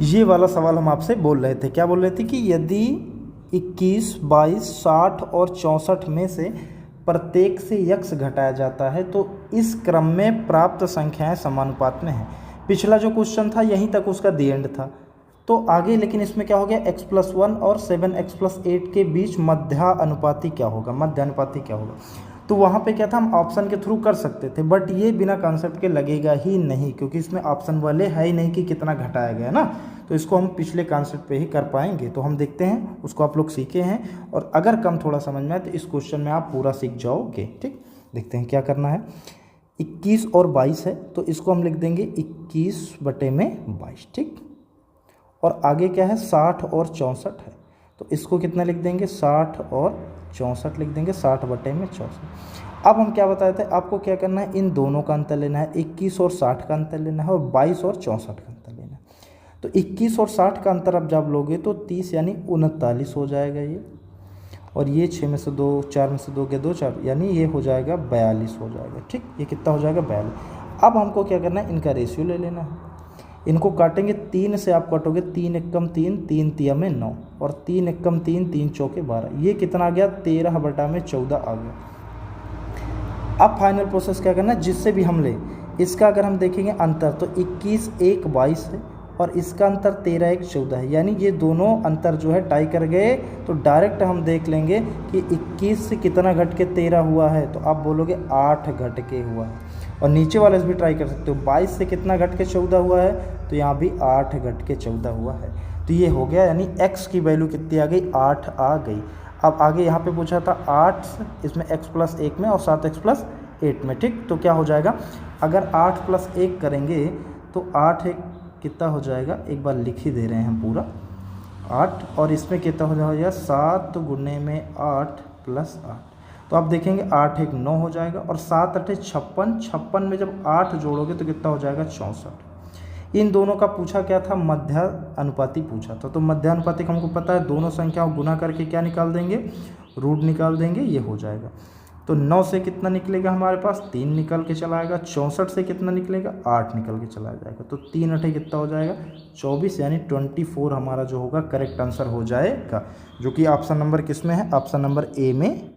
ये वाला सवाल हम आपसे बोल रहे थे, क्या बोल रहे थे कि यदि 21, 22, 60 और 64 में से प्रत्येक से यक्स घटाया जाता है तो इस क्रम में प्राप्त संख्याएं समानुपात में हैं। पिछला जो क्वेश्चन था यहीं तक उसका दी एंड था, तो आगे लेकिन इसमें क्या हो गया, x+1 और 7x+8 के बीच मध्यानुपाती क्या होगा, मध्यानुपाती क्या होगा। तो वहाँ पे क्या था, हम ऑप्शन के थ्रू कर सकते थे, बट ये बिना कॉन्सेप्ट के लगेगा ही नहीं, क्योंकि इसमें ऑप्शन वाले है ही नहीं कि कितना घटाया गया ना, तो इसको हम पिछले कॉन्सेप्ट पे ही कर पाएंगे। तो हम देखते हैं, उसको आप लोग सीखे हैं, और अगर कम थोड़ा समझ में आए तो इस क्वेश्चन में आप पूरा सीख जाओगे। ठीक, देखते हैं क्या करना है। 21 और 22 है तो इसको हम लिख देंगे 21/22। ठीक, और आगे क्या है, 60 और 64 है तो इसको कितना लिख देंगे, 60 और 64 लिख देंगे, 60/64। अब हम क्या बताए थे, आपको क्या करना है, इन दोनों का अंतर लेना है, 21 और 60 का अंतर लेना है और 22 और 64 का अंतर लेना है। तो 21 और 60 का अंतर आप जब लोगे तो 30 यानी 39 हो जाएगा ये, और ये 6 में से 2, 4 में से 2 गए 2, 4 यानी ये हो जाएगा 42 हो जाएगा। ठीक, ये कितना हो जाएगा, 42। अब हमको क्या करना है, इनका रेशियो ले लेना है, इनको काटेंगे, 3 से आप काटोगे, 3 एकम 3, 3 तिया में 9, और 3 एकम 3, 3 चौके 12, ये कितना आ गया, 13/14 आ गया। अब फाइनल प्रोसेस क्या करना है, जिससे भी हम ले इसका अगर हम देखेंगे अंतर तो 21, 1, 22 है और इसका अंतर 13, 1, 14 है, यानी ये दोनों अंतर जो है टाई कर गए। तो डायरेक्ट हम देख लेंगे कि 21 से कितना घट के 13 हुआ है, तो आप बोलोगे 8 घट के हुआ है, और नीचे वाले से भी ट्राई कर सकते हो, 22 से कितना घट के 14 हुआ है, तो यहाँ भी 8 घट के 14 हुआ है। तो ये हो गया, यानी x की वैल्यू कितनी आ गई, 8 आ गई। अब आगे यहाँ पे पूछा था 8 इसमें x+1 में और 7x+8 में। ठीक, तो क्या हो जाएगा, अगर 8+1 करेंगे तो 8 एक कितना हो जाएगा, एक बार लिख ही दे रहे हैं हम पूरा, 8, और इसमें कितना हो जाएगा, 7 गुने में 8 + 8, तो आप देखेंगे 8 एक 9 हो जाएगा, और 7 8 56, 56 में जब 8 जोड़ोगे तो कितना हो जाएगा, 64। इन दोनों का पूछा क्या था, मध्यानुपाती पूछा था। तो मध्यानुपाती का हमको पता है, दोनों संख्याओं गुना करके क्या निकाल देंगे, रूट निकाल देंगे, ये हो जाएगा। तो 9 से कितना निकलेगा हमारे पास, 3 निकल के चला आएगा, 64 से कितना निकलेगा, 8 निकल के चला जाएगा, तो 3 8 कितना हो जाएगा, 24, यानी 24 हमारा जो होगा करेक्ट आंसर हो जाएगा, जो कि ऑप्शन नंबर किस में है, ऑप्शन नंबर ए में